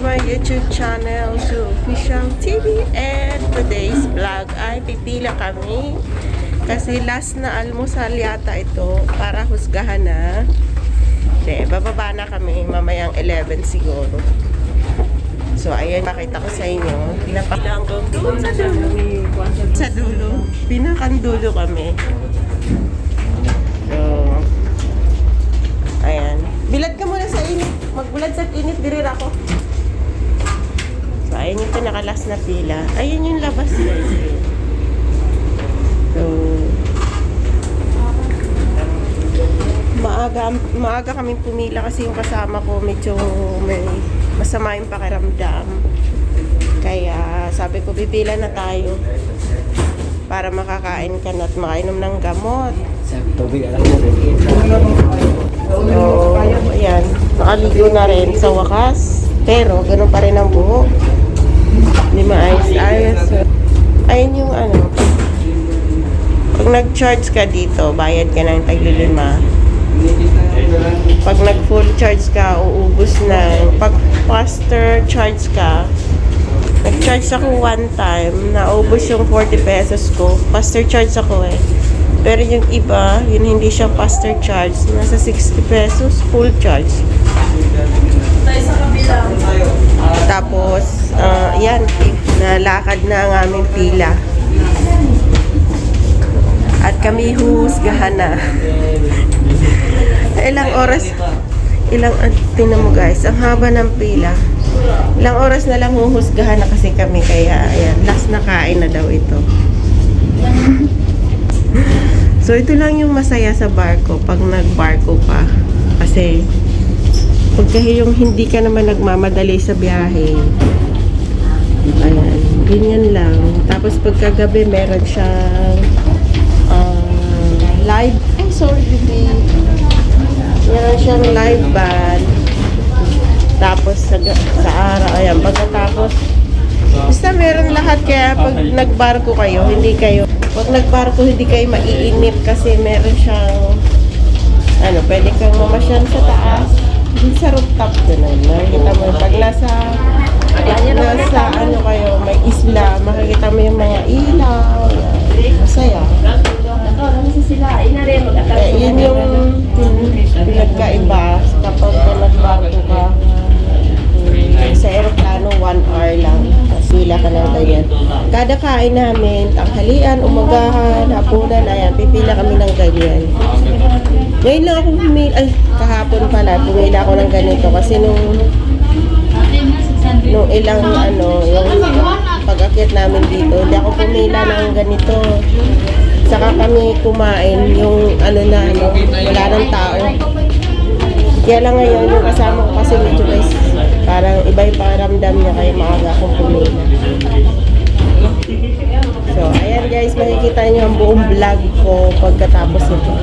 my YouTube channel, to Official TV, and today's vlog ay pipila kami kasi last na almusal yata ito para husgahan na. Hindi, bababa na kami mamayang 11 siguro. So ayan, makita ko sa inyo, pinapila hanggang doon sa dulo. Sa dulo, pinakandulo kami. So ayan, bilad ka muna sa init. Magbulad sa init, dirir ako. So, ayun yung nakalas na pila. Ayun yung labas. So, maaga kaming pumila kasi yung kasama ko medyo may masama yung pakiramdam. Kaya sabi ko, pipila na tayo para makakain ka na at makainom ng gamot. Tubig alam mo. So, ayan. Nakaligo na rin sa wakas. Pero, ganun pa rin ang buhok. Hindi maayos-ayos. So, ayun yung ano. Pag nag-charge ka dito, bayad ka ng tag-5. Pag nag-full charge ka, uubos na. Pag faster charge ka, nag-charge ako one time, naubos yung 40 pesos ko. Faster charge ako eh. Pero yung iba, yun hindi siya faster charge. Nasa 60 pesos, full charge. Tapos, yan, nalakad na ang aming pila. At kami huhusgahan na. Tingnan mo guys, ang haba ng pila. Ilang oras na lang huhusgahan na kasi kami. Kaya, ayan, last na kain na daw ito. So, ito lang yung masaya sa barko pag nag-barko ka. Kasi, pagka yung hindi ka naman nagmamadali sa biyahe, ayan, ganyan lang. Tapos, pagkagabi, meron siyang live, meron siyang live band. Tapos, sa araw, ayan, pagkatapos, basta meron lahat. Kaya, pag nagbarko kayo, pag nagbarko, hindi kayo maiinip kasi meron siyang pwede kang mamasyal sa taas. Hindi sa rooftop doon. Makikita mo, pag nasa kayo, may isla, makikita mo yung mga ilaw. Masaya. Yun yung pinagkaiba kapag nagbarko ka. Sa aeroplano, 1 hour lang. Sila ka ng ganyan. Kada kain namin, tanghalian, umagahan, hapunan, ayan, pipila kami ng ganyan. Ngayon lang ako kahapon pala, pumila ako ng ganito kasi nung ilang yung pag-akyat namin dito, hindi ako pumila ng ganito. Saka kami kumain, yung wala ng tao. Kaya lang ngayon, yung kasama ko kasi medyo guys, parang iba yung pakiramdam niya kaya maaga akong pumila. So, ayan guys, makikita niyo ang buong vlog ko pagkatapos ito.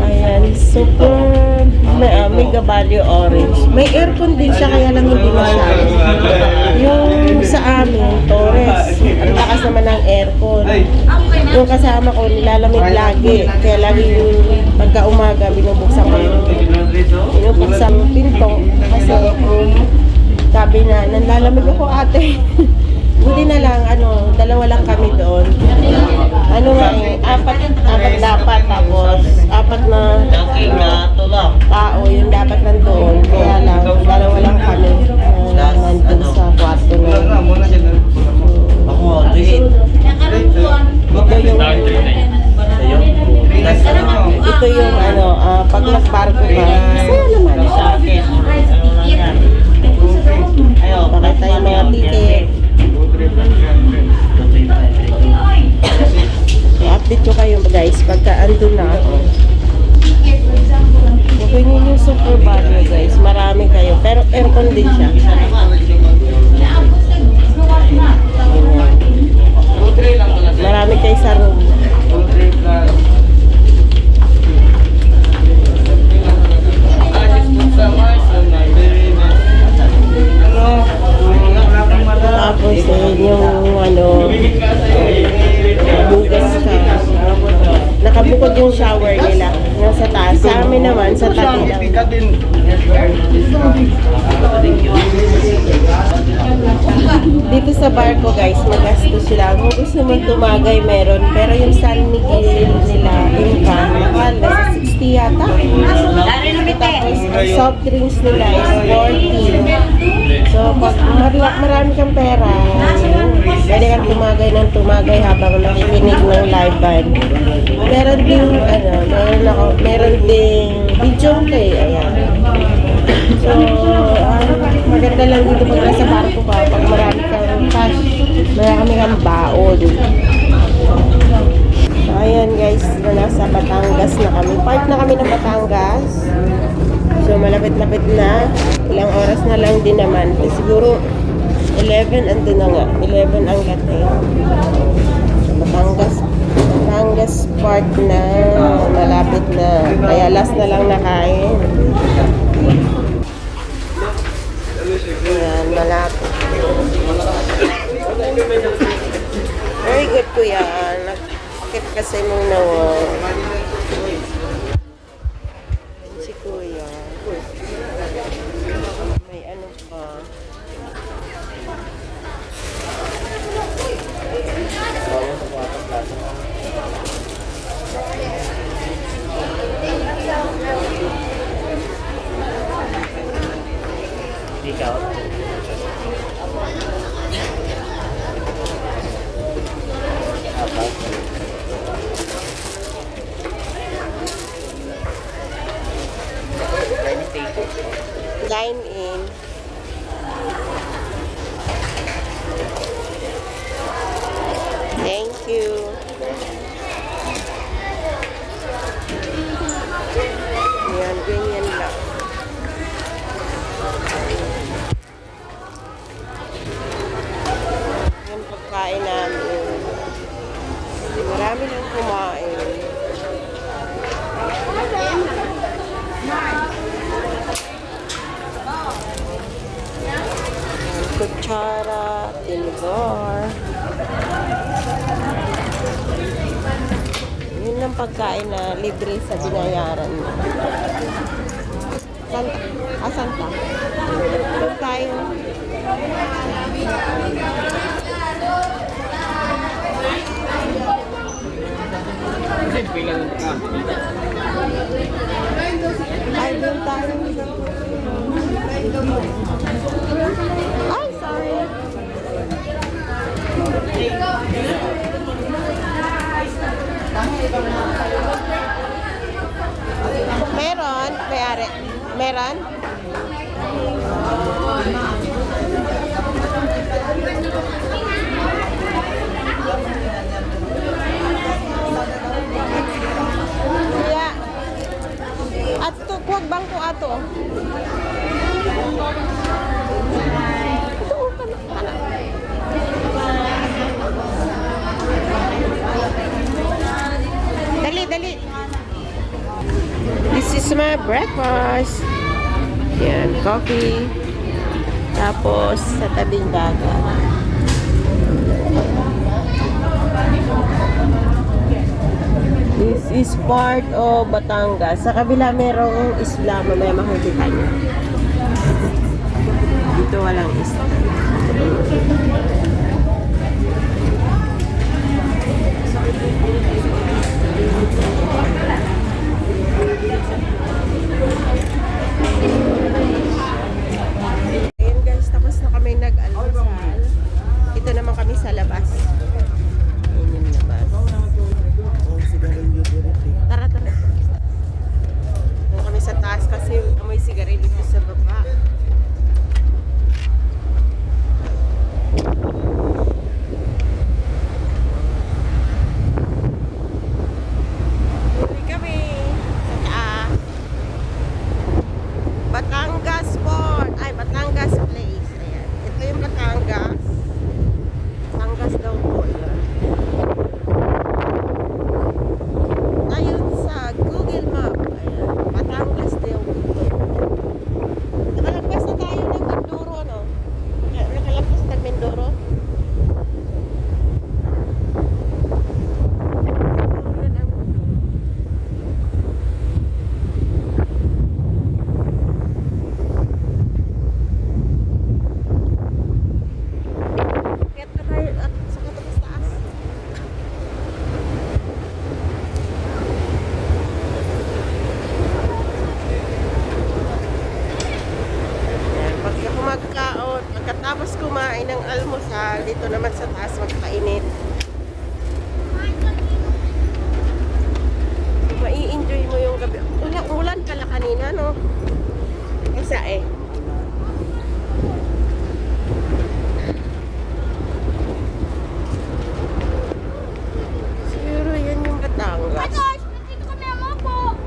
Ayan, super mega value orange. May aircon din siya kaya lang hindi masyado. Yung sa amin, Torres, ang lakas naman ng aircon. Yung kasama ko, nilalamig lagi. Kaya lagi yung pagka-umaga, binubuksan ko yung pinto. Kasi sabi na, nanlalamig ako ate. Buti na lang, dalawa lang kami doon. Apat dapat, tapos apat na tao yung dapat nandoon. Kaya lang, dalawa lang kami nandun sa kwarto na. Ito yung pag nagbarko ka, masaya naman. Pakita yung mga ticket. Update ko kayo guys pagka andun na ako. Huwag nyo yung super value guys, marami kayo, pero aircon din siya. Marami kayo sa room. likod yung shower nila. Yung sa taas. Sa amin naman, sa tabi lang. Dito sa barko guys, magastos sila. Kung gusto mo tumagay, meron. Pero yung San Miguel nila, yung van, mahal. Nasa 60 yata. Tapos, ang soft drinks nila is 40. So, pag marami kang pera, pwede kang tumagay habang nakikinig ng live band. Meron ding, meron ding videoke, ayan. So, maganda lang dito pag nasa barko ka, pag marami kang cash, marami kang baon. So, ayan guys, nasa Batangas na kami. Part na kami ng Batangas. So, malapit-lapit na. Ilang oras na lang din naman. Siguro, 11, andun na nga. 11 ang dating. So, Batangas part na. Malapit na. Kaya last na lang nakain. Ayan, malapit. Very good, kuya. Nakakit kasi mong nawa. Si kuya. May ano pa. Ikaw? Dine in. Thank you. Ayan, ganyan lang. Yung pagkain namin. Marami nang kumain. Kutsara, tinidor. Yun ang pagkain na libre sa binayaran mo. Santa. Pagkain. Ay, doon tayo. Ay, sorry. Meron, may-ari. Meron? Kuya. Ato, kuwag bang ko ato? Dali. This is my breakfast. Yan, coffee. Tapos, sa tabing dagat. This is part of Batangas. Sa kabila merong isla. Mamaya makikita niyo. Dito walang isla. Ayan guys, tapos na kami nag-almusal. Ito naman kami sa labas. Ayan yung labas. Tara. Doon kami sa taas kasi amoy sigarilyo sa baba. Batangas. guys, nandito kami ang Mopo.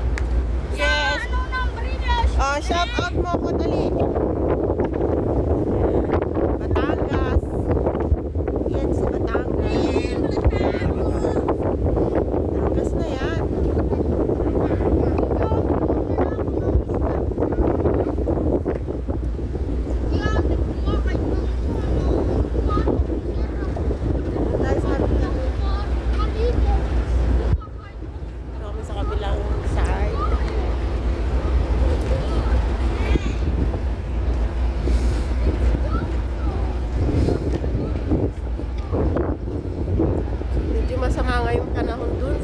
Yes. Ano ng Brillas? Shout out mo ko dali. Batangas. Yan si Batangas. Batangas na yan. Guys, kami sa kabilang side. Medyo masama nga yung panahon dun.